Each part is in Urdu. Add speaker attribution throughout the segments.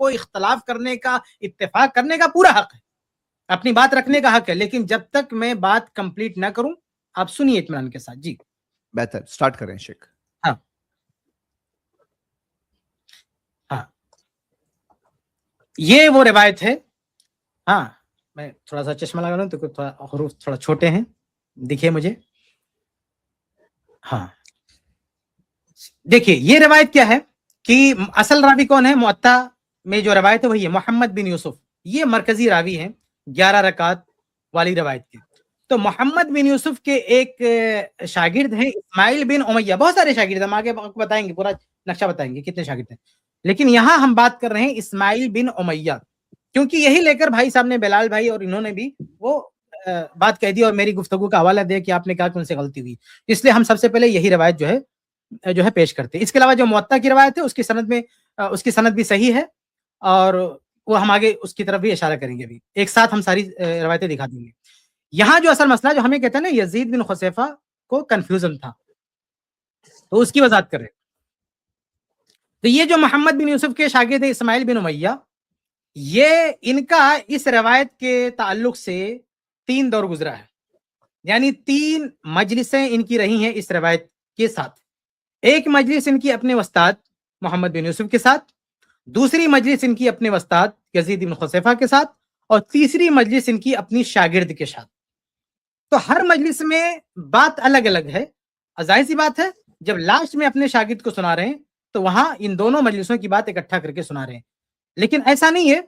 Speaker 1: کو اختلاف کرنے کا، اتفاق کرنے کا پورا حق ہے، اپنی بات رکھنے کا حق ہے، لیکن جب تک میں بات کمپلیٹ نہ کروں آپ سنیے اطمینان کے ساتھ. جی
Speaker 2: بہتر، سٹارٹ کریں شیخ.
Speaker 1: ہاں ہاں یہ وہ روایت ہے. ہاں میں تھوڑا سا چشمہ لگا لوں تو تھوڑا حروف تھوڑا چھوٹے ہیں دکھے مجھے. ہاں دیکھیے یہ روایت کیا ہے کہ اصل راوی کون ہے؟ موطا میں جو روایت ہے وہی ہے محمد بن یوسف. یہ مرکزی راوی ہیں 11 رکعات والی روایت کے. تو محمد بن یوسف کے ایک شاگرد ہیں اسماعیل بن امیہ. بہت سارے شاگرد ہم آگے بتائیں گے، پورا نقشہ بتائیں گے کتنے شاگرد ہیں، لیکن یہاں ہم بات کر رہے ہیں اسماعیل بن امیہ، کیونکہ یہی لے کر بھائی صاحب نے، بلال بھائی اور انہوں نے بھی وہ بات کہہ دی اور میری گفتگو کا حوالہ دے کہ آپ نے کہا کہ ان سے غلطی ہوئی. اس لیے ہم سب سے پہلے یہی روایت جو ہے پیش کرتے ہیں. اس کے علاوہ جو موطا کی روایت ہے اس کی سند بھی صحیح ہے، اور وہ ہم آگے اس کی طرف بھی اشارہ کریں گے. بھی ایک ساتھ ہم ساری روایتیں دکھا دیں گے. یہاں جو اصل مسئلہ جو ہمیں کہتے ہیں نا یزید بن خصیفہ کو کنفیوژن تھا، تو اس کی وضاحت کر رہے. تو یہ جو محمد بن یوسف کے شاگرد ہے اسماعیل بن امیہ، یہ ان کا اس روایت کے تعلق سے 3 دور گزرا ہے، یعنی 3 مجلسیں ان کی رہی ہیں اس روایت کے ساتھ. ایک مجلس ان کی اپنے استاد محمد بن یوسف کے ساتھ، دوسری مجلس ان کی اپنے استاد یزید بن خصیفہ کے ساتھ، اور تیسری مجلس ان کی اپنی شاگرد کے ساتھ. تو ہر مجلس میں بات الگ الگ ہے. ظاہر سی بات ہے جب لاسٹ میں اپنے شاگرد کو سنا رہے ہیں تو وہاں ان دونوں مجلسوں کی بات اکٹھا کر کے سنا رہے ہیں. لیکن ایسا نہیں ہے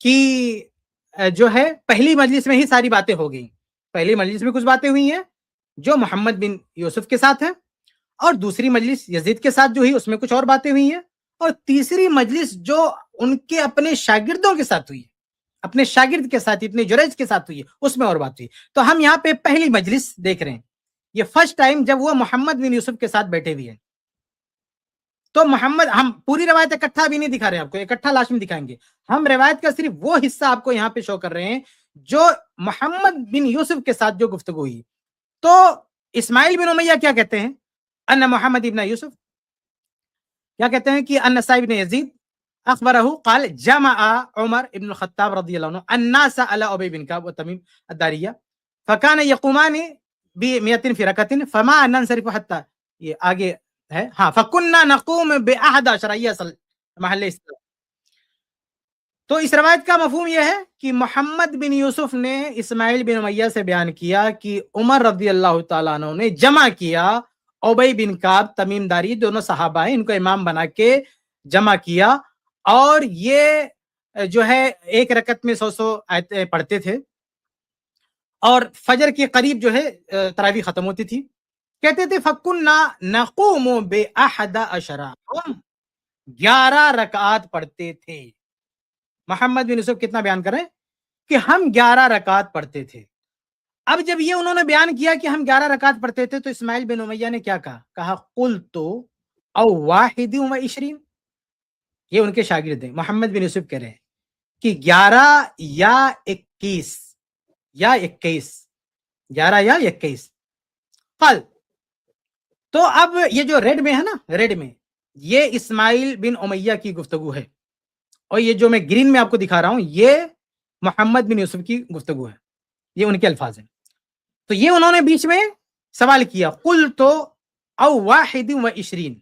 Speaker 1: کہ جو ہے پہلی مجلس میں ہی ساری باتیں ہو گئیں. پہلی مجلس میں کچھ باتیں ہوئی ہیں جو محمد بن یوسف کے ساتھ ہیں، اور دوسری مجلس یزید کے ساتھ جو ہوئی اس میں کچھ اور باتیں ہوئی ہیں، اور تیسری مجلس جو ان کے اپنے شاگردوں کے ساتھ ہوئی ہے، اپنے شاگرد کے ساتھ ابن جریج کے ساتھ ہوئی ہے، اس میں اور بات ہوئی. تو ہم یہاں پہ پہلی مجلس دیکھ رہے ہیں. یہ فرسٹ ٹائم جب وہ محمد بن یوسف کے ساتھ بیٹھے ہوئے ہیں. تو محمد، ہم پوری روایت اکٹھا بھی نہیں دکھا رہے ہیں آپ کو، اکٹھا لاسٹ میں دکھائیں گے. ہم روایت کا صرف وہ حصہ آپ کو یہاں پہ شو کر رہے ہیں جو محمد بن یوسف کے ساتھ جو گفتگو ہوئی. تو اسماعیل بن امیہ کیا کہتے ہیں؟ ان محمد ابن یوسف کیا کہتے ہیں کہ ان سعید بن یزید اخبرہ قال جمع عمر ابن الخطاب رضی اللہ عنہ الناس على ابی بن کعب وتمیم الداریہ فكان يقومان ب100 في ركعة فما ننصرف حتى، یہ آگے ہے. ہاں فكنا نقوم ب11 یہ اصل محل استدلال. تو اس روایت کا مفہوم یہ ہے کہ محمد بن یوسف نے اسماعیل بن امیہ سے بیان کیا کہ عمر رضی اللہ تعالیٰ عنہ نے جمع کیا ابی بن کعب، تمیم داری، دونوں صحابہ ہیں، ان کو امام بنا کے جمع کیا، اور یہ جو ہے ایک رکعت میں 100 آیتیں پڑھتے تھے، اور فجر کے قریب جو ہے تراویح ختم ہوتی تھی. کہتے تھے فَكُنَّا نَقُومُ ب11، ہم 11 رکعات پڑھتے تھے. محمد بن یوسف کتنا بیان کر رہے ہیں کہ ہم 11 رکعات پڑھتے تھے. اب جب یہ انہوں نے بیان کیا کہ ہم 11 رکعات پڑھتے تھے تو اسماعیل بن امیہ نے کیا کہا قلت او 21، یہ ان کے شاگرد ہیں. محمد بن یوسف کہہ رہے ہیں کہ 11 یا 21 یا 21، 11 یا 21. قال، تو اب یہ جو ریڈ میں ہے نا، ریڈ میں یہ اسماعیل بن امیہ کی گفتگو ہے، اور یہ جو میں گرین میں آپ کو دکھا رہا ہوں یہ محمد بن یوسف کی گفتگو ہے، یہ ان کے الفاظ ہیں. تو یہ انہوں نے بیچ میں سوال کیا قلت او 21،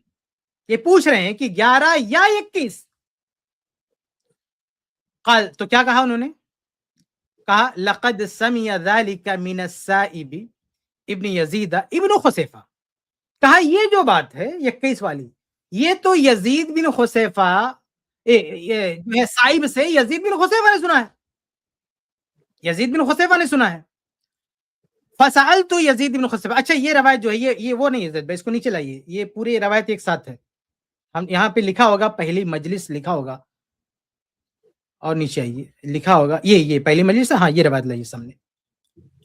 Speaker 1: یہ پوچھ رہے ہیں کہ 11 یا 21. قال، تو کیا کہا انہوں نے؟ کہا لقد سمع ذلك من السائب ابن یزید ابن خصیفہ. کہا یہ جو بات ہے 21 والی، یہ تو یزید بن خصیفہ سائب سے یزید بن خصیفہ نے سنا ہے، یزید بن خصیفہ نے سنا ہے. فسألت یزید بن خصیفہ. اچھا یہ روایت جو ہے یہ وہ نہیں ہے، اس کو نیچے لائیے، یہ پوری روایت ایک ساتھ ہے. ہم یہاں پہ لکھا ہوگا پہلی مجلس لکھا ہوگا، اور نیچے آئیے لکھا ہوگا یہ پہلی مجلس ہے. ہاں یہ روایت لائیے سامنے،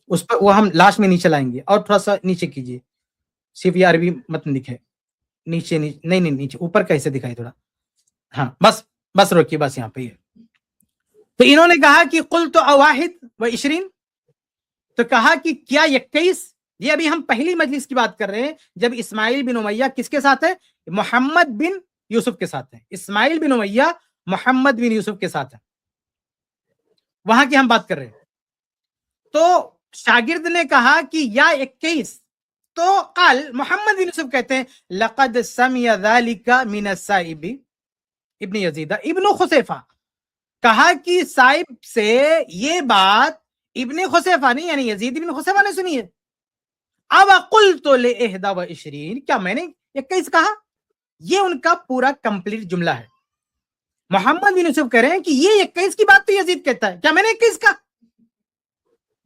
Speaker 1: اس پر وہ ہم لاسٹ میں نیچے لائیں گے. اور تھوڑا سا نیچے کیجیے، صرف یہ عربی متن دکھے نیچے. نہیں نیچے اوپر کیسے دکھائی تھوڑا. ہاں بس روکیے، بس یہاں پہ. تو انہوں نے کہا کہ قلت او 21، تو کہا کہ کیا 21؟ یہ ابھی ہم پہلی مجلس کی بات کر رہے ہیں جب اسماعیل بن امیہ کس کے ساتھ ہے؟ محمد بن یوسف کے ساتھ ہے. اسماعیل بن امیہ محمد بن یوسف کے ساتھ ہے, وہاں کی ہم بات کر رہے ہیں. تو شاگرد نے کہا کہ یا 21, تو قال محمد بن یوسف کہتے ہیں لقد سمع ذلك من السائب ابن یزید ابن خسیفہ, کہا کہ سائب سے یہ بات ابن خسیفہ نہیں یعنی یزید ابن خسیفہ نے سنی ہے. اب قلت ل21, کیا میں نے 21 کہا؟ یہ ان کا پورا کمپلیٹ جملہ ہے. محمد بن یوسف کہہ رہے ہیں کہ یہ 21 کی بات تو یزید کہتا ہے, کیا میں نے 21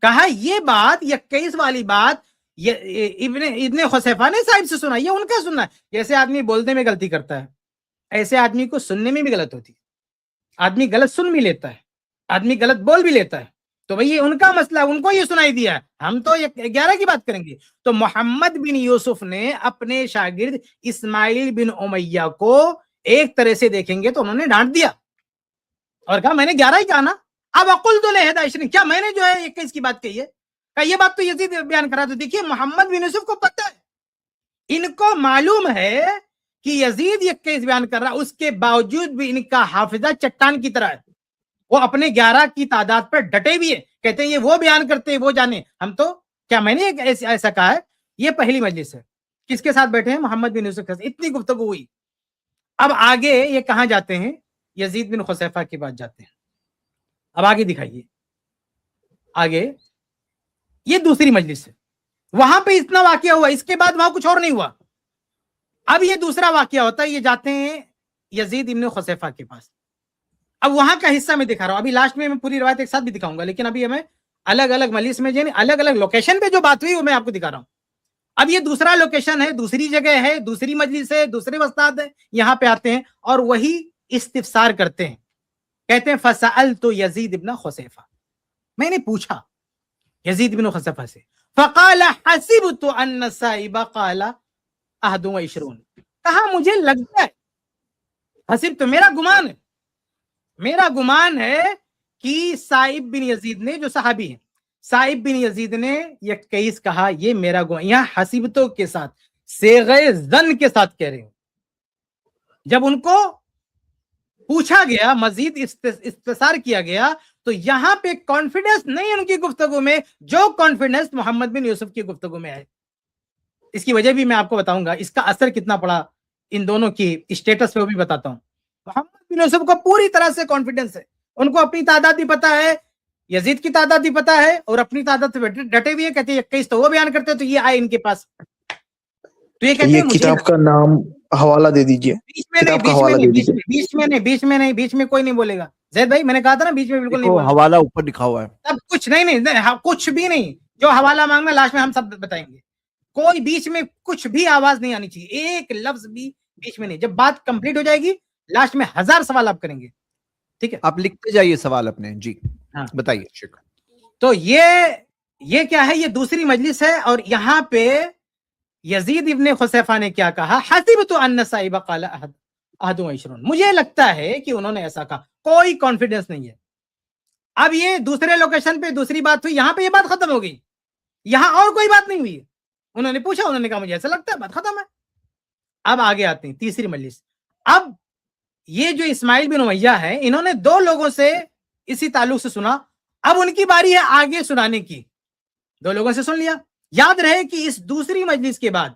Speaker 1: کہا یہ بات 21 والی بات ابن خسیفہ نے صاحب سے سنا, یہ ان کا سننا ہے. جیسے آدمی بولنے میں غلطی کرتا ہے ایسے آدمی کو سننے میں بھی غلط ہوتی ہے, آدمی غلط سن بھی لیتا ہے, آدمی غلط بول بھی لیتا ہے. تو بھئی یہ ان کا مسئلہ, ان کو یہ سنائی دیا ہے, ہم تو 11 کی بات کریں گے. تو محمد بن یوسف نے اپنے شاگرد اسماعیل بن امیہ کو ایک طرح سے دیکھیں گے تو انہوں نے ڈانٹ دیا اور کہا میں نے 11 ہی کہا نا. اب قلت ل21, کیا میں نے جو ہے 21 کی بات کہی ہے؟ کہ یہ بات تو یزید بیان کرا. تو دیکھیے محمد بن یوسف کو پتہ ہے, ان کو معلوم ہے کہ یزید 21 بیان کر رہا, اس کے باوجود بھی ان کا حافظہ چٹان کی طرح ہے. وہ اپنے 11 کی تعداد پر ڈٹے بھی ہیں, کہتے ہیں یہ وہ بیان کرتے ہیں وہ جانے, ہم تو کیا میں نے ایسا کہا ہے؟ یہ پہلی مجلس ہے, کس کے ساتھ بیٹھے ہیں؟ محمد بن یوسف کے ساتھ. اتنی گفتگو ہوئی. اب آگے یہ کہاں جاتے ہیں؟ یزید بن خسیفہ کی بات جاتے ہیں. اب آگے دکھائیے, آگے یہ دوسری مجلس ہے, وہاں پہ اتنا واقعہ ہوا, اس کے بعد وہاں کچھ اور نہیں ہوا. اب یہ دوسرا واقعہ ہوتا ہے, یہ جاتے ہیں یزید ابن خسیفہ کے پاس. اب وہاں کا حصہ میں دکھا رہا ہوں, ابھی لاسٹ میں پوری روایت ایک ساتھ بھی دکھاؤں گا, لیکن ابھی ہمیں الگ الگ مجلس میں یعنی الگ الگ لوکیشن پہ جو بات ہوئی وہ میں آپ کو دکھا رہا ہوں. اب یہ دوسرا لوکیشن ہے, دوسری جگہ ہے, دوسری مجلس ہے, دوسرے استاد ہیں, یہاں پہ آتے ہیں اور وہی استفسار کرتے ہیں. کہتے ہیں فسألت یزید ابن خسیفہ, میں نے پوچھا یزید ابن خسیفہ سے, فقال حسبت ان السائب قال 21, کہا مجھے لگتا ہے, حسب تو میرا گمان ہے, میرا گمان ہے کہ سائب بن یزید نے, جو صحابی ہیں, سائب بن یزید نے 21 کہا, یہ میرا گمان. یہاں حسبتوں کے ساتھ صیغہ ظن کے ساتھ کہہ رہے ہیں. جب ان کو پوچھا گیا, مزید استفسار کیا گیا, تو یہاں پہ کانفیڈنس نہیں ان کی گفتگو میں جو کانفیڈنس محمد بن یوسف کی گفتگو میں ہے. اس کی وجہ بھی میں آپ کو بتاؤں گا, اس کا اثر کتنا پڑا ان دونوں کی اسٹیٹس پہ وہ بھی بتاتا ہوں. محمد بن یوسف کو پوری طرح سے کانفیڈنس ہے, ان کو اپنی تعداد بھی پتا ہے, یزید کی تعداد بھی پتا ہے, اور اپنی تعداد سے ڈٹے ہوئے, کہتے ہیں 21 تو وہ بیان کرتے ہیں, تو یہ آئے ان کے پاس. تو یہ کہتے ہیں
Speaker 3: کتاب کا نام حوالہ دے دیجئے, کتاب کا حوالہ دے دیجئے.
Speaker 1: بیچ میں کوئی نہیں بولے گا. زید بھائی میں نے کہا تھا نا بیچ میں بالکل نہیں بولنا.
Speaker 2: حوالہ اوپر لکھا ہوا ہے.
Speaker 1: اب کچھ نہیں, کچھ بھی نہیں, جو حوالہ مانگنا لاسٹ میں ہم سب بتائیں گے. کوئی بیچ میں کچھ بھی آواز نہیں آنی چاہیے, ایک لفظ بھی بیچ میں نہیں. جب بات کمپلیٹ ہو جائے گی لاسٹ میں 1000 سوال آپ کریں گے, ٹھیک ہے؟
Speaker 2: آپ لکھتے جائیے سوال اپنے. جی
Speaker 1: ہاں
Speaker 2: بتائیے شیخ.
Speaker 1: تو یہ کیا ہے؟ یہ دوسری مجلس ہے, اور یہاں پہ یزید ابن خسیفہ نے کیا کہا؟ حسبت ان السائب قال 21, مجھے لگتا ہے کہ انہوں نے ایسا کہا. کوئی کانفیڈنس نہیں ہے. اب یہ دوسرے لوکیشن پہ دوسری بات ہوئی, یہاں پہ یہ بات ختم ہو گئی, یہاں اور کوئی بات نہیں ہوئی. انہوں نے پوچھا, انہوں نے کہا مجھے ایسا لگتا ہے, بات ختم ہے. اب آگے آتے ہیں تیسری مجلس. اب یہ جو اسماعیل بن امیہ ہے, انہوں نے 2 لوگوں سے اسی تعلق سے سنا. اب ان کی باری ہے آگے سنانے کی. 2 لوگوں سے سن لیا. یاد رہے کہ اس دوسری مجلس کے بعد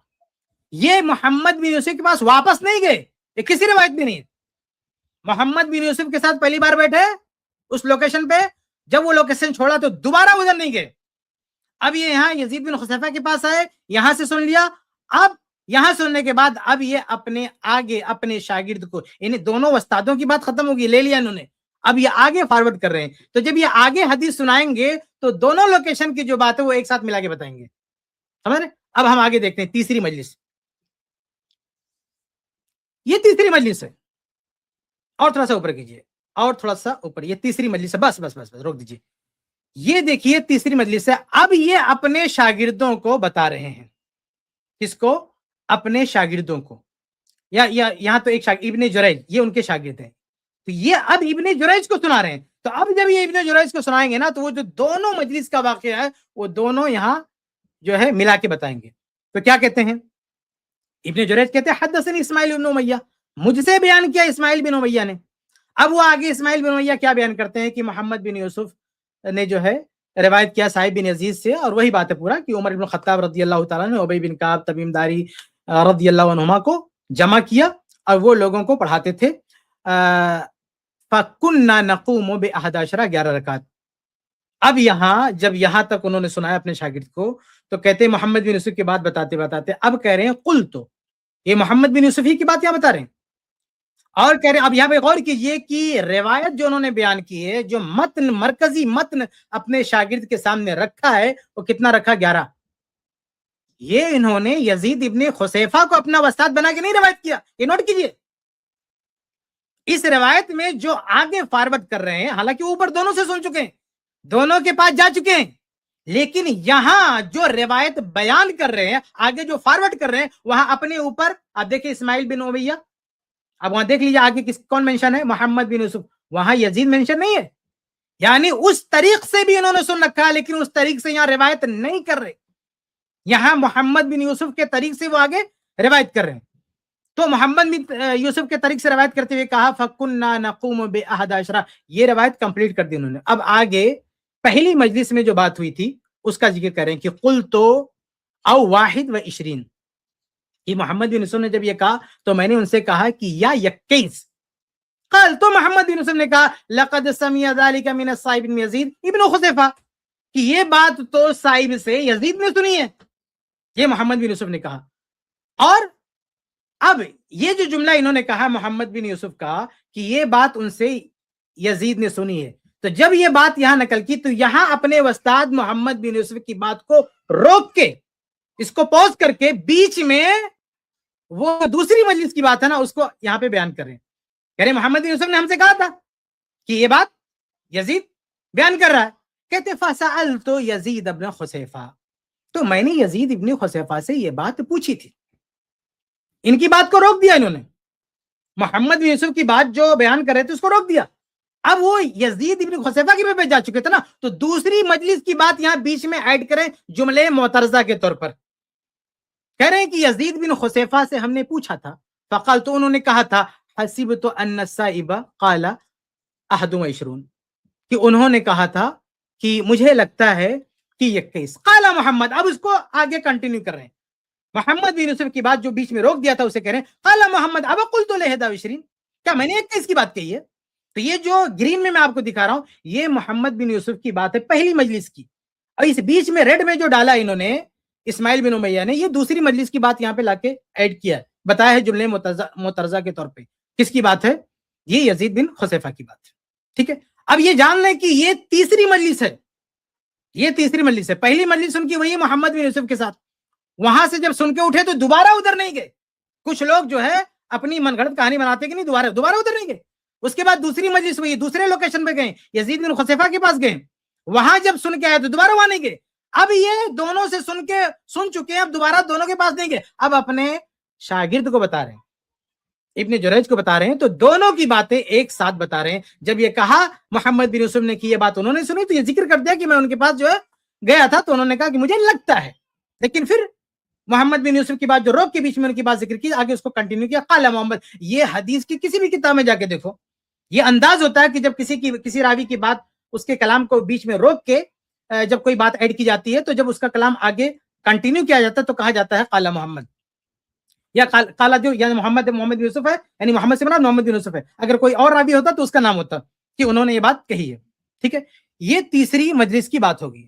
Speaker 1: یہ محمد بن یوسف کے پاس واپس نہیں گئے, یہ کسی روایت بھی نہیں. محمد بن یوسف کے ساتھ پہلی بار بیٹھے اس لوکیشن پہ, جب وہ لوکیشن چھوڑا تو دوبارہ ادھر نہیں گئے. اب یہ یہاں یزید بن خسیفہ کے پاس آئے, یہاں سے سن لیا. اب یہاں سننے کے بعد اب یہ اپنے شاگرد کو, انہیں دونوں استادوں کی بات ختم ہوگی, لے لیا انہوں نے, اب یہ آگے فارورڈ کر رہے ہیں. تو جب یہ آگے حدیث سنائیں گے تو دونوں لوکیشن کی جو بات ہے وہ ایک ساتھ ملا کے بتائیں گے, سمجھ رہے؟ اب ہم آگے دیکھتے ہیں تیسری مجلس. یہ تیسری مجلس ہے, اور تھوڑا سا اوپر کیجیے, اور تھوڑا سا اوپر. یہ تیسری مجلس ہے, بس بس بس بس روک دیجیے. یہ دیکھیے تیسری مجلس ہے. اب یہ اپنے شاگردوں کو بتا رہے ہیں. کس کو؟ اپنے شاگردوں کو. یا یہاں تو ایک ابن جریج, یہ ان کے شاگرد ہیں, تو یہ اب ابن جریج کو سنا رہے ہیں. تو اب جب یہ ابن جریج کو سنائیں گے نا, تو وہ جو دونوں مجلس کا واقعہ ہے وہ دونوں یہاں جو ہے ملا کے بتائیں گے. تو کیا کہتے ہیں ابن جریج؟ کہتے ہیں حدثنی اسماعیل بن امیہ, مجھ سے بیان کیا اسماعیل بن امیہ نے. اب وہ آگے اسماعیل بن امیہ کیا بیان کرتے ہیں کہ محمد بن یوسف نے جو ہے روایت کیا صاحب بن یزید سے, اور وہی بات ہے پورا کہ عمر بن خطاب رضی اللہ تعالیٰ نے ابی بن کعب تمیم داری رضی اللہ عنہما کو جمع کیا اور وہ لوگوں کو پڑھاتے تھے. فَكُنَّا نَقُومُ بِأَحَدَ عَشْرَ 11 رکعت. اب یہاں جب یہاں تک انہوں نے سنایا اپنے شاگرد کو تو کہتے ہیں محمد بن یوسف کی بات بتاتے بتاتے اب کہہ رہے ہیں قل, تو یہ محمد بن یوسف ہی کی بات یہاں بتا رہے ہیں, اور کہہ رہے ہیں اب یہاں پہ غور کیجئے کہ روایت جو انہوں نے بیان کی ہے, جو متن مرکزی متن اپنے شاگرد کے سامنے رکھا ہے وہ کتنا رکھا, 11. یہ انہوں نے یزید ابن خسیفہ کو اپنا استاد بنا کے نہیں روایت کیا, یہ نوٹ کیجئے. اس روایت میں جو آگے فارورڈ کر رہے ہیں, حالانکہ اوپر دونوں سے سن چکے ہیں, دونوں کے پاس جا چکے ہیں, لیکن یہاں جو روایت بیان کر رہے ہیں, آگے جو فارورڈ کر رہے ہیں, وہاں اپنے اوپر آپ دیکھیں اسماعیل بن امیہ, اب وہاں دیکھ لیجیے آگے کون مینشن ہے, محمد بن یوسف, وہاں یزید مینشن نہیں ہے. یعنی اس طریق سے بھی انہوں نے سن رکھا ہے, لیکن اس طریق سے یہاں روایت نہیں کر رہے, یہاں محمد بن یوسف کے طریق سے وہ آگے روایت کر رہے ہیں. تو محمد بن یوسف کے طریق سے روایت کرتے ہوئے کہا فَكُنَّا نَقُومُ بِأَحَدَ عَشْرَ, یہ روایت کمپلیٹ کر دی انہوں نے. اب آگے پہلی مجلس میں جو بات ہوئی تھی اس کا ذکر کریں کہ قُلْتُ أَوْ 21, کہ محمد بن یوسف نے جب یہ کہا تو میں نے ان سے کہا کہ یا 21. قال, تو محمد بن یوسف نے کہا لَقَدْ سَمِعَ ذَلِكَ مِنَ الصَّائِبِ بن یزید ابن خسیفہ, کہ یہ بات تو صائب سے یزید نے سنی ہے, یہ محمد بن یوسف نے کہا. اور اب یہ جو جملہ انہوں نے کہا محمد بن یوسف کا کہ یہ بات ان سے یزید نے سنی ہے, تو جب یہ بات یہاں نقل کی تو یہاں اپنے استاد محمد بن یوسف کی بات کو روک کے, اس کو پوز کر کے, بیچ میں وہ دوسری مجلس کی بات ہے نا اس کو یہاں پہ بیان کر رہے ہیں. کہہ رہے محمد بن یوسف نے ہم سے کہا تھا کہ یہ بات یزید بیان کر رہا ہے. کہتے فَسَأَلْتُ یزید ابن خسیفہ, تو میں نے یزید ابن خسیفہ سے یہ بات پوچھی تھی. ان کی بات کو روک دیا انہوں نے, محمد بن یوسف کی بات جو بیان کر رہے تھے اس کو روک دیا. اب وہ یزید ابن خسیفہ کی پہ جا چکے تھے نا, تو دوسری مجلس کی بات یہاں بیچ میں ایڈ کریں جملے معترضہ کے طور پر. کہہ رہے ہیں کہ یزید بن خسیفہ سے ہم نے پوچھا تھا, فقال, تو انہوں نے کہا تھا حسبت ان السائب قال 21, کہ انہوں نے کہا تھا کہ مجھے لگتا ہے کہ 21. قال محمد, اب اس کو آگے کنٹینیو کر رہے ہیں. محمد بن یوسف کی بات جو بیچ میں روک دیا تھا اسے کہہ رہے ہیں قال محمد اب قلت له 21, کیا میں نے 21 کی بات کہی ہے. تو یہ جو گرین میں آپ کو دکھا رہا ہوں یہ محمد بن یوسف کی بات ہے پہلی مجلس کی, اور اس بیچ میں ریڈ میں جو ڈالا انہوں نے اسماعیل بن امیہ نے, یہ دوسری مجلس کی بات یہاں پہ لا کے ایڈ کیا ہے, بتایا ہے جملے معترضہ کے طور پہ. کس کی بات ہے, یہ یزید بن خسیفہ کی بات ہے. ٹھیک ہے, اب یہ جان لیں کہ یہ تیسری مجلس ہے, یہ تیسری مجلس ہے. پہلی مجلس ان کی وہی محمد بن یوسف کے ساتھ, وہاں سے جب سن کے اٹھے تو دوبارہ ادھر نہیں گئے. کچھ لوگ جو ہے اپنی من گھڑت کہانی بناتے کہ نہیں, دوبارہ ادھر نہیں گئے. اس کے بعد دوسری مجلس ہوئی, دوسرے لوکیشن پہ گئے, یزید بن خسیفہ کے پاس گئے, وہاں جب سن کے آئے تو دوبارہ وہاں نہیں گئے. اب یہ دونوں سے سن چکے ہیں, اب دوبارہ دونوں کے پاس نہیں گئے, اب اپنے شاگرد کو بتا رہے ہیں, ابن جریج کو بتا رہے ہیں, تو دونوں کی باتیں ایک ساتھ بتا رہے ہیں. جب یہ کہا محمد بن یوسف نے کہ یہ بات انہوں نے سنی, تو یہ ذکر کر دیا کہ میں ان کے پاس جو ہے گیا تھا, تو انہوں نے کہا کہ مجھے لگتا ہے. لیکن پھر محمد بن یوسف کی بات جو روک کے بیچ میں ان کی بات ذکر کی, آگے اس کو کنٹینیو کیا قال محمد. یہ حدیث کی کسی بھی کتاب میں جا کے دیکھو, یہ انداز ہوتا ہے کہ جب کسی راوی کی بات, اس کے کلام کو بیچ میں روک کے جب کوئی بات ایڈ کی جاتی ہے, تو جب اس کا کلام آگے کنٹینیو کیا جاتا ہے تو کہا جاتا ہے قال محمد, یا قال جو یعنی محمد بن یوسف ہے, یعنی محمد سے مراد محمد بن یوسف ہے. اگر کوئی اور راوی ہوتا تو اس کا نام ہوتا کہ انہوں نے یہ بات کہی ہے. ٹھیک ہے, یہ تیسری مجلس کی بات ہوگی.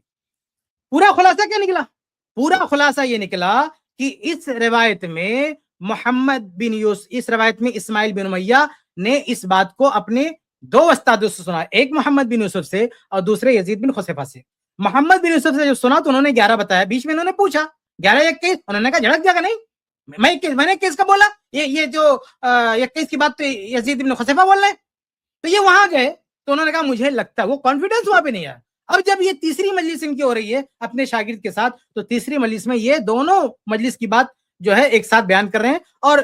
Speaker 1: پورا خلاصہ کیا نکلا, پورا خلاصہ یہ نکلا کہ اس روایت میں محمد بن یوسف, اس روایت میں اسماعیل بن امیہ نے اس بات کو اپنے دو استادوں سے سنا, ایک محمد بن یوسف سے اور دوسرے یزید بن خسیفہ سے. محمد بن یوسف سے جو سنا تو انہوں نے 11 بتایا, بیچ میں انہوں نے پوچھا 11-21, انہوں نے کہا جھڑک جا کہ نہیں, میں نے کس کا بولا, یہ جو 21 کی بات تو یزید بن خسیفہ بول رہے ہیں. تو یہ وہاں گئے تو انہوں نے کہا مجھے لگتا ہے, وہ کانفیڈنس وہاں پہ نہیں آیا. اب جب یہ تیسری مجلس ان کی ہو رہی ہے اپنے شاگرد کے ساتھ, تو تیسری مجلس میں یہ دونوں مجلس کی بات جو ہے ایک ساتھ بیان کر رہے ہیں, اور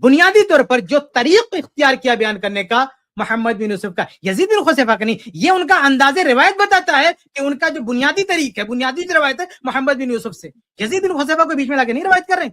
Speaker 1: بنیادی طور پر جو طریق اختیار کیا بیان کرنے کا محمد بن یوسف کا, یزید بن خسیفہ کا نہیں, یہ ان کا انداز روایت بتاتا ہے کہ ان کا جو بنیادی طریق ہے, بنیادی جو روایت ہے محمد بن یوسف سے, یزید بن خسیفہ کو بیچ میں لا کے نہیں روایت کر رہے ہیں.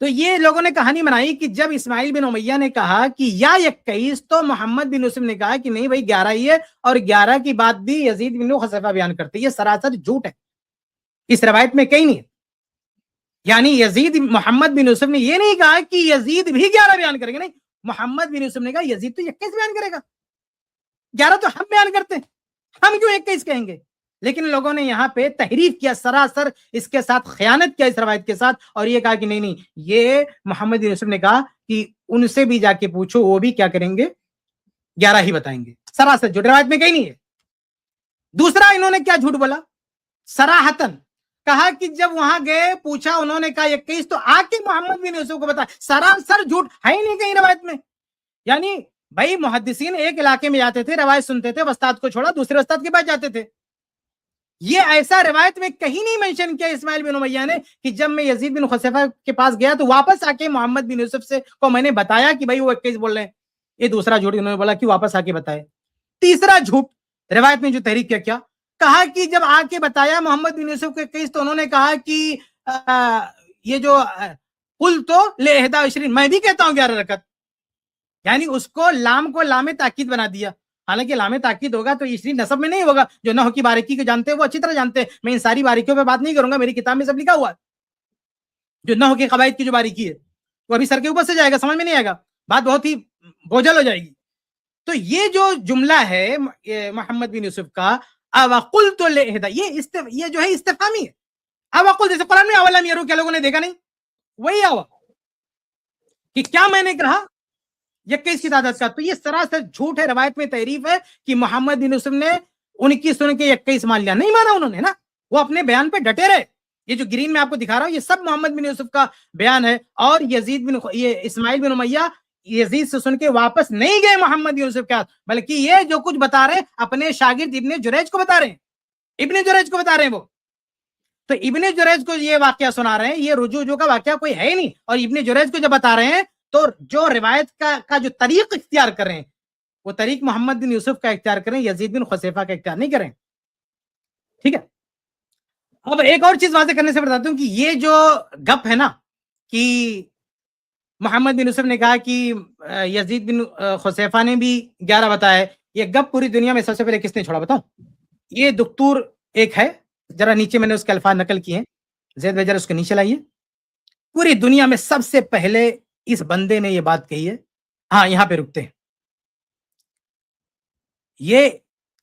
Speaker 1: تو یہ لوگوں نے کہانی بنائی کہ جب اسماعیل بن امیہ نے کہا کہ یا 21 تو محمد بن یوسف نے کہا کہ نہیں بھائی 11 ہی ہے, اور 11 کی بات بھی یزید بن خصیفہ بیان کرتے. یہ سراسر جھوٹ ہے, اس روایت میں کہیں نہیں ہے. یعنی یزید محمد بن یوسف نے یہ نہیں کہا کہ یزید بھی 11 بیان کریں گے, نہیں, محمد بن یوسف نے کہا یزید تو 21 بیان کرے گا, 11 تو ہم بیان کرتے ہیں, ہم کیوں 21 کہیں گے. لیکن لوگوں نے یہاں پہ تحریف کیا, سراسر اس کے ساتھ خیانت کیا اس روایت کے ساتھ, اور یہ کہا کہ نہیں یہ محمد بن یوسف نے کہا کہ ان سے بھی جا کے پوچھو, وہ بھی کیا کریں گے, 11 ہی بتائیں گے. سراسر جو روایت میں کہیں نہیں ہے. دوسرا انہوں نے کیا جھوٹ بولا, صراحتاً کہا کہ جب وہاں گئے پوچھا, انہوں نے کہا 21 تو آ کے محمد بن یوسف کو بتا. سراسر جھوٹ ہے ہی نہیں کہیں روایت میں. یعنی بھائی محدثین ایک علاقے میں جاتے تھے, روایت سنتے تھے, استاد کو چھوڑا دوسرے استاد کے پاس جاتے تھے. یہ ایسا روایت میں کہیں نہیں منشن کیا اسماعیل بن امیہ نے کہ جب میں یزید بن خصیفہ کے پاس گیا تو واپس آ کے محمد بن یوسف سے کو میں نے بتایا کہ بھائی وہ 21 بول رہے ہیں. یہ دوسرا جھوٹ انہوں نے بولا کہ واپس آ کے بتائے. تیسرا جھوٹ روایت میں جو تحریک کیا کہا کہ جب آ کے بتایا محمد بن یوسف کو 21 تو انہوں نے کہا کہ یہ جو قل تو لإحدى عشرین, میں بھی کہتا ہوں 11 رکعت. یعنی اس کو لام تاکید بنا دیا. حالانکہ لام تاکید ہوگا تو عشرین نصب میں نہیں ہوگا. جو نحو کی باریکی کو جانتے ہیں وہ اچھی طرح جانتے ہیں, میں ان ساری باریکیوں پہ بات نہیں کروں گا, میری کتاب میں سب لکھا ہوا ہے. جو نحو کے قواعد کی جو باریکی ہے وہ ابھی سر کے اوپر سے جائے گا, سمجھ میں نہیں آئے گا, بات بہت ہی بوجھل ہو جائے گی. تو یہ جو جملہ ہے محمد بن یوسف کا اوقلت لإحدى, یہ جو ہے استفہامی ہے. اوقل جیسے قرآن میں اولم یروا, کیا لوگوں نے دیکھا نہیں, وہی آوا کہ کیا میں نے کہا 21 کی تعداد کا. تو یہ سراسر جھوٹ ہے, روایت میں تحریف ہے کہ محمد بن یوسف نے 19 سن کے 21 مان لیا. نہیں مانا انہوں نے نا, وہ اپنے بیان پہ ڈٹے رہے. یہ جو گرین میں آپ کو دکھا رہا ہوں یہ سب محمد بن یوسف کا بیان ہے. اور یہ اسماعیل بن امیہ یزید سے سن کے واپس نہیں گئے محمد بن یوسف کے ہاتھ, بلکہ یہ جو کچھ بتا رہے ہیں اپنے شاگرد ابن جریج کو بتا رہے ہیں. ابن جریج کو بتا رہے ہیں وہ. تو ابن جریج کو یہ واقعہ سنا رہے ہیں, یہ رجوع کا واقعہ کوئی ہے ہی نہیں. اور ابن جریج کو جب بتا رہے ہیں تو جو روایت کا جو طریق اختیار کر رہے ہیں وہ طریق محمد بن یوسف کا اختیار کریں, یزید بن خصیفہ کا اختیار نہیں کریں. ٹھیک ہے. اب ایک اور چیز واضح کرنے سے بتاتا ہوں کہ یہ جو گپ ہے نا کہ محمد بن یوسف نے کہا کہ یزید بن خصیفہ نے بھی 11 بتایا, یہ گپ پوری دنیا میں سب سے پہلے کس نے چھوڑا بتاؤں؟ یہ دکتور ایک ہے, ذرا نیچے میں نے اس کے الفاظ نقل کیے ہیں, زید بھائی ذرا اس کے نیچے لائیے. پوری دنیا میں سب سے پہلے اس بندے نے یہ بات کہی ہے. ہاں یہاں پہ رکتے ہیں. یہ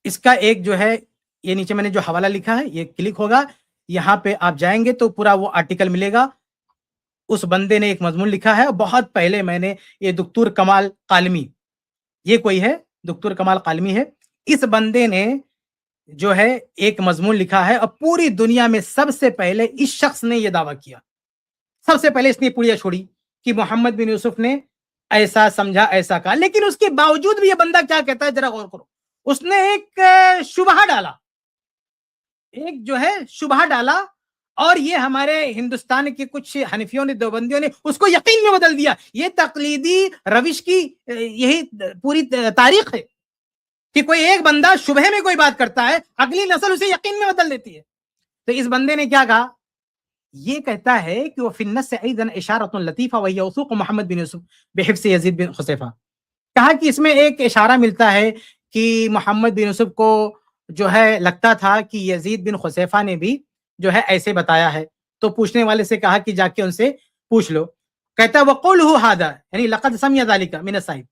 Speaker 1: اس کا ایک جو ہے, یہ نیچے میں نے جو حوالہ لکھا ہے یہ کلک ہوگا, یہاں پہ آپ جائیں گے تو پورا وہ آرٹیکل ملے گا. اس بندے نے ایک مضمون لکھا ہے, بہت پہلے میں نے, یہ دکتور کمال قالمی, یہ کوئی ہے دکتور کمال قالمی ہے. اس بندے نے جو ہے ایک مضمون لکھا ہے, اور پوری دنیا میں سب سے پہلے اس شخص نے یہ دعویٰ کیا, سب سے پہلے اس نے پوڑیاں چھوڑی کہ محمد بن یوسف نے ایسا سمجھا, ایسا کہا. لیکن اس کے باوجود بھی یہ بندہ کیا کہتا ہے, ذرا غور کرو. اس نے ایک شبہہ ڈالا, ایک جو ہے شبہہ ڈالا, اور یہ ہمارے ہندوستان کے کچھ حنفیوں نے, دیوبندیوں نے اس کو یقین میں بدل دیا. یہ تقلیدی روش کی یہی پوری تاریخ ہے کہ کوئی ایک بندہ شبہ میں کوئی بات کرتا ہے, اگلی نسل اسے یقین میں بدل دیتی ہے. تو اس بندے نے کیا کہا, یہ کہتا ہے کہ وہ فی النص ایضا اشارۃ لطیفہ وہی وثوق محمد بن یوسف بحفظ یزید بن خصیفہ. کہا کہ اس میں ایک اشارہ ملتا ہے کہ محمد بن یوسف کو جو ہے لگتا تھا کہ یزید بن خصیفہ نے بھی جو ہے ایسے بتایا ہے. تو پوچھنے والے سے کہا کہ جا کے ان سے پوچھ لو. کہتا ہے وقولہ ھذا یعنی لقد سمع ذلک من الصحیح,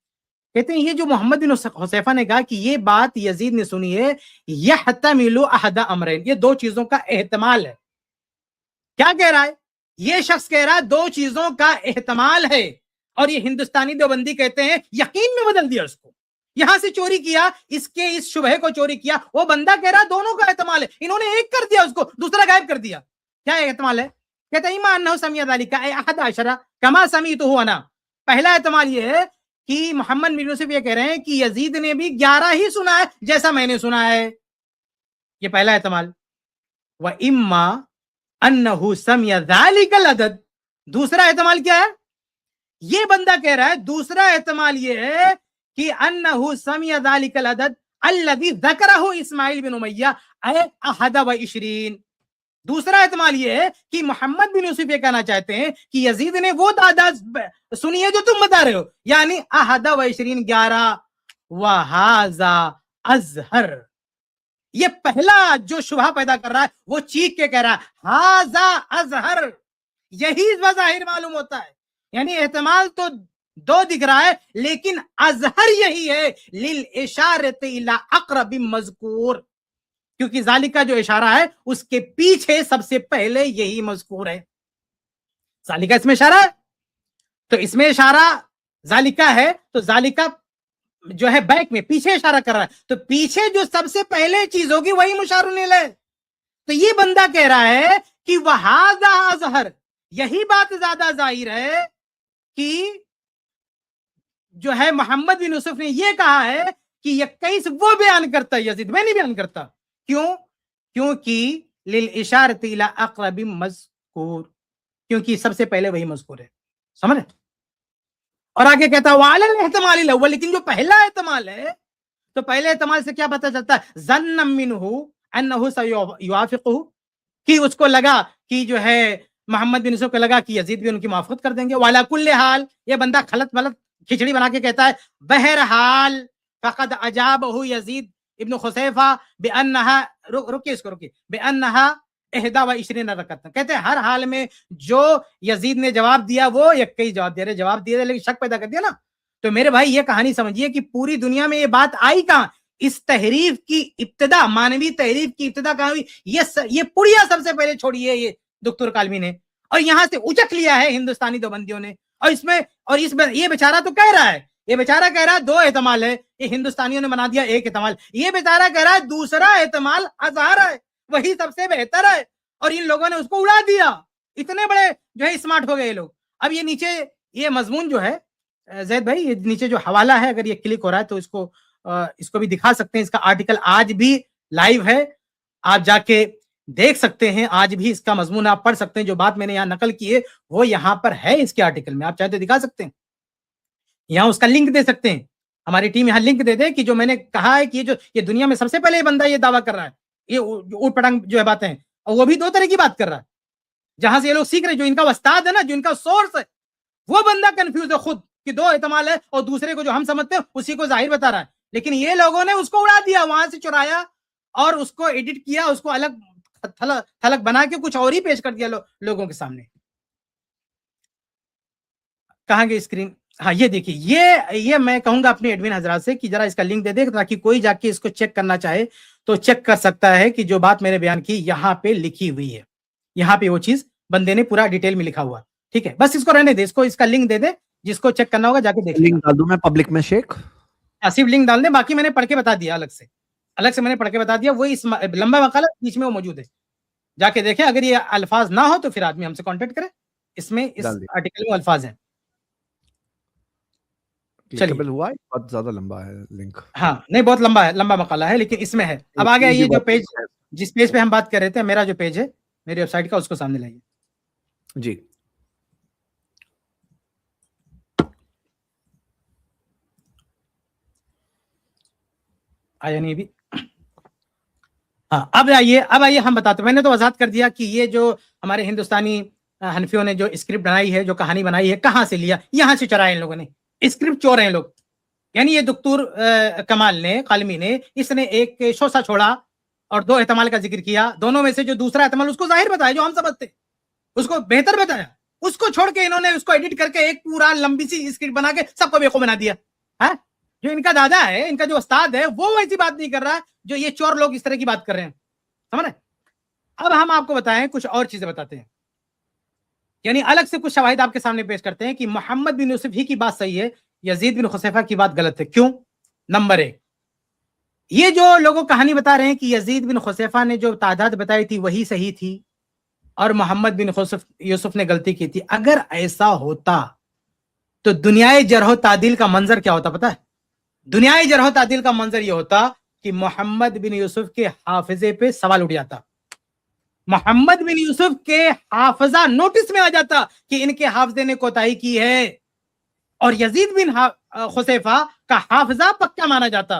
Speaker 1: کہتے ہیں یہ جو محمد بن حذیفہ نے کہا کہ یہ بات یزید نے سنی ہے, یحتمل احد امرین, یہ دو چیزوں کا احتمال ہے. کیا کہہ رہا ہے یہ شخص, کہہ رہا ہے دو چیزوں کا احتمال ہے, اور یہ ہندوستانی دیوبندی کہتے ہیں یقین میں بدل دیا اس کو. یہاں سے چوری کیا, اس کے اس شبہ کو چوری کیا, وہ بندہ کہہ رہا دونوں کا احتمال ہے, انہوں نے ایک کر دیا اس کو, دوسرا غائب کر دیا. کیا احتمال ہے؟ کہتا ہے اما انہ سمع ذلک احد عشر کما سمعتہ انا. پہلا احتمال یہ ہے کہ محمد بن یوسف یہ کہہ رہے ہیں کہ یزید نے بھی 11 ہی سنا ہے جیسا میں نے سنا ہے. یہ پہلا احتمال. واما انہ سمع ذلک العدد, دوسرا احتمال کیا ہے؟ یہ بندہ کہہ رہا ہے دوسرا احتمال یہ ہے کہ انہ سمع ذلک العدد الذی ذکرہ اسماعیل بن امیہ اے 21, دوسرا احتمال یہ ہے کہ محمد بن یوسف یہ کہنا چاہتے ہیں کہ یزید نے وہ تعداد سنی ہے جو تم بتا رہے ہو، یعنی 21 11 وہذا ازہر. یہ پہلا جو شبہ پیدا کر رہا ہے وہ چیخ کے کہہ رہا ہے ہاذا ازہر، یہی بظاہر معلوم ہوتا ہے. یعنی احتمال تو دو دکھ رہا ہے لیکن ازہر یہی ہے، للاشارۃ الی اقرب مذکور، کیونکہ ذالکہ جو اشارہ ہے اس کے پیچھے سب سے پہلے یہی مذکور ہے. ذالکہ اس میں اشارہ ہے، تو اس میں اشارہ ذالکہ ہے، تو ذالکہ جو ہے بیک میں پیچھے اشارہ کر رہا ہے، تو پیچھے جو سب سے پہلے چیز ہوگی وہی مشار الیہ. تو یہ بندہ کہہ رہا ہے کہ وہذا ازہر، یہی بات زیادہ ظاہر ہے کہ جو ہے محمد بن یوسف نے یہ کہا ہے کہ 21 وہ بیان کرتا ہے، یزید میں نہیں بیان کرتا. کیوں؟ کیونکہ للاشارۃ الی اقرب مذکور، کیونکہ سب سے پہلے وہی مذکور ہے. سمجھ؟ اور آگے کہتا ہے وعلی الاحتمال الاول، لیکن جو پہلا احتمال ہے تو پہلے احتمال سے کیا پتہ چلتا ہے؟ ظن منہ انہ سیوافقہ، کہ اس کو لگا کہ جو ہے محمد بن یوسف کو لگا کہ یزید بھی ان کی موافقت کر دیں گے. وعلی کل حال، یہ بندہ خلط ملط کھچڑی بنا کے کہتا ہے بہرحال فقد اجابہ یزید ابن خصیفہ بانہا، رکیے اس کو رکیے، بانہا 21 رکعت. کہتے ہیں ہر حال میں جو یزید نے جواب دیا وہ 21 جواب دیا لیکن شک پیدا کر دیا نا. تو میرے بھائی یہ کہانی سمجھیے کہ پوری دنیا میں یہ بات آئی کہاں؟ اس تحریف کی ابتدا، مانوی تحریف کی ابتدا کہاں ہوئی؟ یہ پڑیا سب سے پہلے چھوڑی ہے یہ دکتور کالمی نے، اور یہاں سے اچک لیا ہے ہندوستانی دیوبندیوں نے. اور اس میں یہ بیچارہ تو کہہ رہا ہے، یہ بیچارہ کہہ رہا ہے دو احتمال ہے، یہ ہندوستانیوں نے بنا دیا ایک احتمال. یہ بیچارہ کہہ رہا ہے دوسرا احتمال اظہر ہے، وہی سب سے بہتر ہے، اور ان لوگوں نے اس کو اڑا دیا. اتنے بڑے جو ہے اسمارٹ ہو گئے یہ لوگ. اب یہ نیچے یہ مضمون جو ہے زید بھائی، یہ نیچے جو حوالہ ہے اگر یہ کلک ہو رہا ہے تو اس کو بھی دکھا سکتے ہیں. اس کا آرٹیکل آج بھی لائیو ہے، آپ جا کے دیکھ سکتے ہیں، آج بھی اس کا مضمون آپ پڑھ سکتے ہیں. جو بات میں نے یہاں نقل کی ہے وہ یہاں پر ہے اس کے آرٹیکل میں، آپ چاہتے تو دکھا سکتے ہیں، یہاں اس کا لنک دے سکتے ہیں. ہماری ٹیم یہاں لنک دے دے کہ جو میں نے کہا ہے کہ یہ دنیا میں سب سے پہلے یہ بندہ یہ دعویٰ کر رہا ہے، یہ اوٹ پٹانگ جو ہے باتیں ہیں، اور وہ بھی دو طرح کی بات کر رہا ہے. جہاں سے یہ لوگ سیکھ رہے، جو ان کا استاد ہے نا، جو ان کا سورس ہے، وہ بندہ کنفیوز ہے خود کہ دو احتمال ہے، اور دوسرے کو جو ہم سمجھتے ہیں اسی کو ظاہر بتا رہا ہے. لیکن یہ لوگوں نے اس کو اڑا دیا، وہاں سے چرایا اور اس کو ایڈٹ کیا، اس کو الگ تھلک بنا کے کچھ اور ہی پیش کر دیا لوگوں کے سامنے. کہاں گئی اسکرین؟ ہاں یہ دیکھیے، یہ میں کہوں گا اپنے ایڈمن حضرات سے کہ ذرا اس کا لنک دے دے تاکہ کوئی جا کے اس کو چیک کرنا چاہے تو چیک کر سکتا ہے کہ جو بات میں نے بیان کی یہاں پہ لکھی ہوئی ہے، یہاں پہ وہ چیز بندے نے پورا ڈیٹیل میں لکھا ہوا. ٹھیک ہے، بس اس کو رہنے دے، اس کا لنک دے دے، جس کو چیک کرنا ہوگا جا کے دیکھ لیں.
Speaker 2: لنک ڈال دوں میں پبلک میں شیخ؟
Speaker 1: صرف لنک ڈال دیں، باقی میں نے پڑھ کے بتا دیا، الگ سے میں نے پڑھ کے بتا دیا. وہ اس لمبا مقالہ بیچ میں وہ موجود ہے، جا کے دیکھیں. اگر یہ الفاظ نہ ہو تو پھر آدمی ہم سے کانٹیکٹ کرے، اس میں اس آرٹیکل میں الفاظ ہیں.
Speaker 2: کلکبل ہوا ہے، بہت زیادہ لمبا ہے لنک.
Speaker 1: ہاں نہیں، بہت لمبا مقالہ ہے لیکن اس میں ہے. اب آگے یہ جو پیج، جس پیج پہ ہم بات کر رہے تھے، میرا جو پیج ہے میری ویب سائٹ کا، اس کو سامنے لائیے.
Speaker 2: جی
Speaker 1: آیا نہیں بھی؟ ہاں اب آئیے ہم بتاتے ہیں. میں نے تو وضاحت کر دیا کہ یہ جو ہمارے ہندوستانی حنفیوں نے جو اسکرپٹ بنائی ہے، جو کہانی بنائی ہے، کہاں سے لیا؟ یہاں سے چرائے ان لوگوں نے، اسکرپٹ چور ہیں لوگ. یعنی یہ دکتور کمال نے، قالمی نے، اس نے ایک شوسا چھوڑا اور دو احتمال کا ذکر کیا، دونوں میں سے جو دوسرا احتمال اس کو ظاہر بتایا، جو ہم سمجھتے اس کو بہتر بتایا، اس کو چھوڑ کے انہوں نے اس کو ایڈٹ کر کے ایک پورا لمبی سی اسکرپٹ بنا کے سب کو بیوقوف بنا دیا. جو ان کا دادا ہے، ان کا جو استاد ہے، وہ ویسی بات نہیں کر رہا جو یہ چور لوگ اس طرح کی بات کر رہے ہیں. سمجھ رہے؟ اب ہم آپ کو بتائیں، کچھ اور چیزیں بتاتے ہیں، یعنی الگ سے کچھ شواہد آپ کے سامنے پیش کرتے ہیں کہ محمد بن یوسف ہی کی بات صحیح ہے، یزید بن خصیفہ کی بات غلط ہے. کیوں؟ نمبر 1، یہ جو لوگوں کہانی بتا رہے ہیں کہ یزید بن خصیفہ نے جو تعداد بتائی تھی وہی صحیح تھی اور محمد بن یوسف نے غلطی کی تھی. اگر ایسا ہوتا تو دنیائے جرح و تعدیل کا منظر کیا ہوتا پتا ہے؟ دنیائے جرح و تعدیل کا منظر یہ ہوتا کہ محمد بن یوسف کے حافظے پہ سوال اٹھ جاتا، محمد بن یوسف کے حافظہ نوٹس میں آ جاتا کہ ان کے حافظے نے کوتاہی کی ہے، اور یزید بن خصیفہ کا حافظہ پکا مانا جاتا.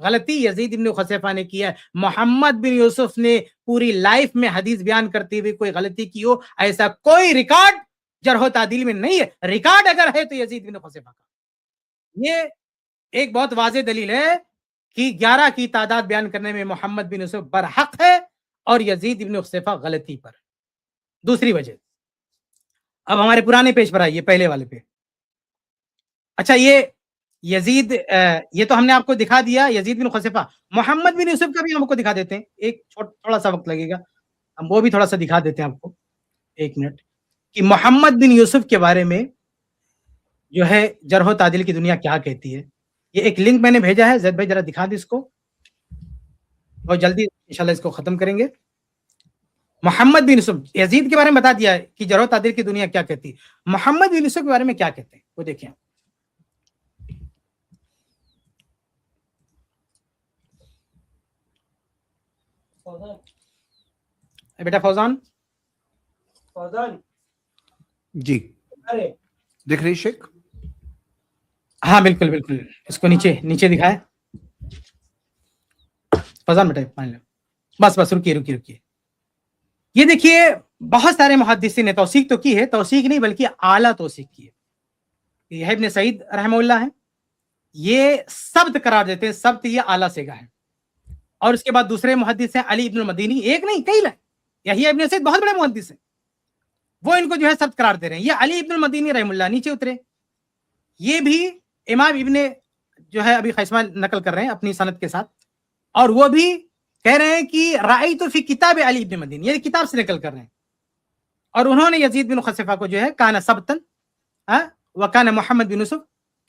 Speaker 1: غلطی یزید ابن خصیفہ نے کی ہے. محمد بن یوسف نے پوری لائف میں حدیث بیان کرتے ہوئے کوئی غلطی کی ہو ایسا کوئی ریکارڈ جرح و تعدیل میں نہیں ہے. ریکارڈ اگر ہے تو یزید بن خصیفہ کا. یہ ایک بہت واضح دلیل ہے کہ 11 کی تعداد بیان کرنے میں محمد بن یوسف برحق ہے اور یزید ابن خصیفہ غلطی پر. دوسری وجہ, اب ہمارے پرانے پیج پر آئیے, پہلے والے پہ. اچھا یہ یزید, یہ تو ہم نے آپ کو دکھا دیا یزید بن خصیفہ. محمد بن یوسف کا بھی ہم کو دکھا دیتے ہیں, ایک تھوڑا سا وقت لگے گا, ہم وہ بھی تھوڑا سا دکھا دیتے ہیں آپ کو, ایک منٹ, کہ محمد بن یوسف کے بارے میں جو ہے جرح و تعدیل کی دنیا کیا کہتی ہے. یہ ایک لنک میں نے بھیجا ہے, زید بھائی ذرا دکھا دیں اس کو, بہت جلدی انشاءاللہ اس کو ختم کریں گے. محمد بن یوسف یزید کے بارے میں بتا دیا ہے کہ جرح و تعدیل کی دنیا کیا کہتی ہے. محمد بن یوسف کے بارے میں کیا کہتے ہیں وہ دیکھیں. بیٹا فوزان
Speaker 2: جی دیکھ رہی شیخ؟
Speaker 1: ہاں بالکل بالکل, اس کو نیچے دکھائے. فوزان بیٹا پانی لو, بس رکیے. یہ دیکھیے بہت سارے محدثین نے توثیق تو کی ہے, توثیق نہیں بلکہ اعلیٰ توثیق کی ہے. یہ ابن سعید رحمہ اللہ ہے, یہ ثبت قرار دیتے ہیں, ثبت یہ اعلیٰ صیغہ ہے. اور اس کے بعد دوسرے محدث ہیں علی ابن المدینی, ایک نہیں کئی لائیں, یہی ابن سعید بہت بڑے محدث ہیں, وہ ان کو جو ہے ثبت قرار دے رہے ہیں. یہ علی ابن المدینی رحمہ اللہ نیچے اترے, یہ بھی امام ابن جو ہے ابھی خیثمہ نقل کر رہے ہیں اپنی سند کے ساتھ, اور وہ بھی کہہ رہے ہیں کہ رأیت فی کتاب علی ابن مدینی, یہ کتاب سے نقل کر رہے ہیں. اور انہوں نے یزید بن خصیفہ کو جو ہے کان ثبتن وکان محمد بن یوسف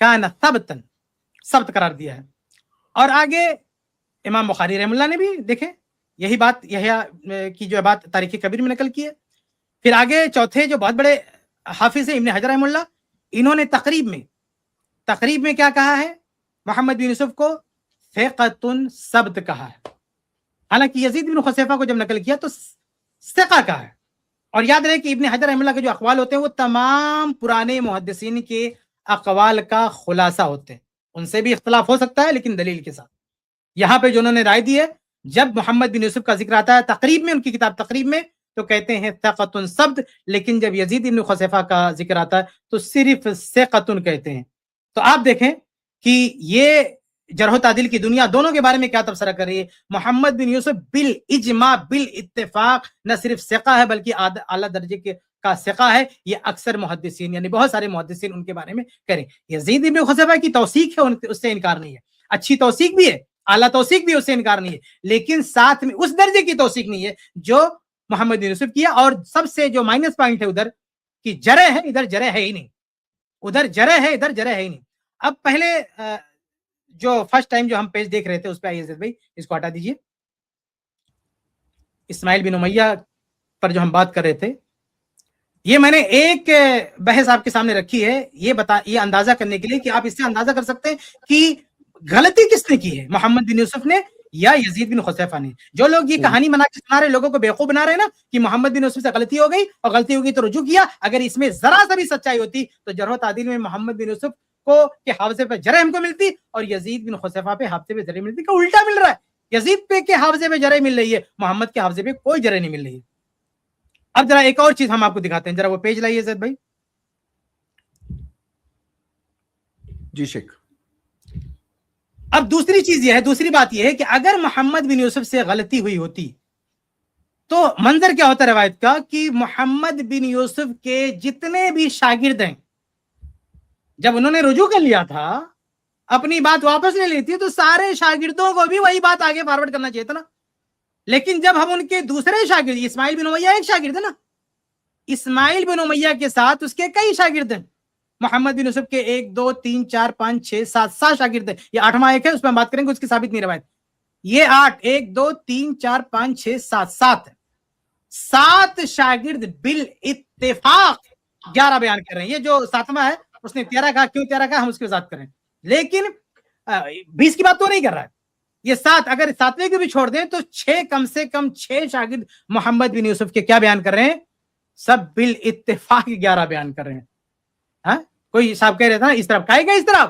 Speaker 1: کان ثبتن ثبت قرار دیا ہے. اور آگے امام بخاری رحمہ اللہ نے بھی دیکھیں یہی بات یحییٰ کی جو بات تاریخ کبیر میں نقل کی ہے. پھر آگے چوتھے جو بہت بڑے حافظ ہیں ابن حجر رحمہ اللہ, انہوں نے تقریب میں کیا کہا ہے, محمد بن یوسف کو ثقۃ ثبت کہا ہے. حالانکہ یزید بن خصیفہ کو جب نقل کیا تو ثقہ کہا ہے. اور یاد رہے کہ ابن حجر رحمہ اللہ کے جو اقوال ہوتے ہیں وہ تمام پرانے محدثین کے اقوال کا خلاصہ ہوتے ہیں, ان سے بھی اختلاف ہو سکتا ہے لیکن دلیل کے ساتھ. یہاں پہ جو انہوں نے رائے دی ہے, جب محمد بن یوسف کا ذکر آتا ہے تقریب میں, ان کی کتاب تقریب میں, تو کہتے ہیں ثقۃ ثبت, لیکن جب یزید بن خصیفہ کا ذکر آتا ہے تو صرف ثقۃ کہتے ہیں. تو آپ دیکھیں کہ یہ جرح و تعدیل کی دنیا دونوں کے بارے میں کیا تبصرہ کر رہی ہے. محمد بن یوسف بالاجماع بالاتفاق نہ صرف ثقہ ہے بلکہ اعلیٰ درجے کا ثقہ ہے. یہ اکثر محدثین یعنی بہت سارے محدثین ان کے بارے میں کریں. یزید بن خصیفہ کی توثیق ہے, اس سے انکار نہیں ہے, اچھی توثیق بھی ہے, اعلیٰ توثیق بھی, اس سے انکار نہیں ہے, لیکن ساتھ میں اس درجے کی توثیق نہیں ہے جو محمد بن یوسف کیا. اور سب سے جو مائنس پوائنٹ ہے ادھر کہ جرح ہے, ادھر جرح ہے ہی نہیں, ادھر جرح ہے, ادھر جرح ہے ہی نہیں. اب پہلے جو فرسٹ ٹائم جو ہم پیج دیکھ رہے تھے اس پہ آئیے زید بھائی, اس کو ہٹا دیجئے. اسماعیل بن امیہ پر جو ہم بات کر رہے تھے, یہ میں نے ایک بحث آپ کے سامنے رکھی ہے, یہ اندازہ کرنے کے لیے کہ آپ اس سے اندازہ کر سکتے ہیں کہ غلطی کس نے کی ہے, محمد بن یوسف نے یا یزید بن خصیفہ نے. جو لوگ یہ کہانی بنا کے سنا رہے, لوگوں کو بیوقوف بنا رہے ہیں نا کہ محمد بن یوسف سے غلطی ہو گئی اور غلطی ہوگی تو رجوع کیا, اگر اس میں ذرا سا بھی سچائی ہوتی تو جرح و تعدیل میں محمد بن یوسف کو کے حافظے پہ جرح ہم کو ملتی اور یزید بن خصیفہ پہ حافظے پہ جرح ملتی. کہ الٹا مل رہا ہے, یزید پہ کے حافظے پہ جرح مل رہی ہے, محمد کے حافظے پہ کوئی جرح نہیں مل رہی ہے. اب ذرا ایک اور چیز ہم آپ کو دکھاتے ہیں, ذرا وہ پیج لائیے زید بھائی.
Speaker 2: جی شیخ.
Speaker 1: اب دوسری بات یہ ہے کہ اگر محمد بن یوسف سے غلطی ہوئی ہوتی تو منظر کیا ہوتا روایت کا کہ محمد بن یوسف کے جتنے بھی شاگرد ہیں, جب انہوں نے رجوع کر لیا تھا, اپنی بات واپس لے لی تھی, تو سارے شاگردوں کو بھی وہی بات آگے فارورڈ کرنا چاہیے تھا نا. لیکن جب ہم ان کے دوسرے شاگرد, اسماعیل بن امیہ ایک شاگرد ہے نا, اسماعیل بن امیہ کے ساتھ اس کے کئی شاگرد ہیں. محمد بن یوسف کے 1 2 3 4 5 6 7 شاگرد ہیں. یہ 8واں ایک ہے, اس پہ ہم بات کریں گے, اس کی ثابت نہیں روایت. یہ 8 1 2 3 4 5 6 7 ہے. 7 شاگرد بالاتفاق 11 بیان کر رہے ہیں. یہ جو 7واں ہے اس نے 13 کہا, کیوں 13 کہا ہم اس کی وضاحت کریں, لیکن 20 کی بات تو نہیں کر رہا ہے. یہ 7, اگر 7ویں کو بھی چھوڑ دیں تو 6 کم سے کم 6 شاگرد محمد بن یوسف کے کیا بیان کر رہے ہیں, سب بالاتفاق 11 بیان کر رہے ہیں. ہاں, کوئی صاحب کہہ رہے تھا اس طرف کہے گا, اس طرف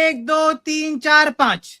Speaker 1: 1 2 3 4 5।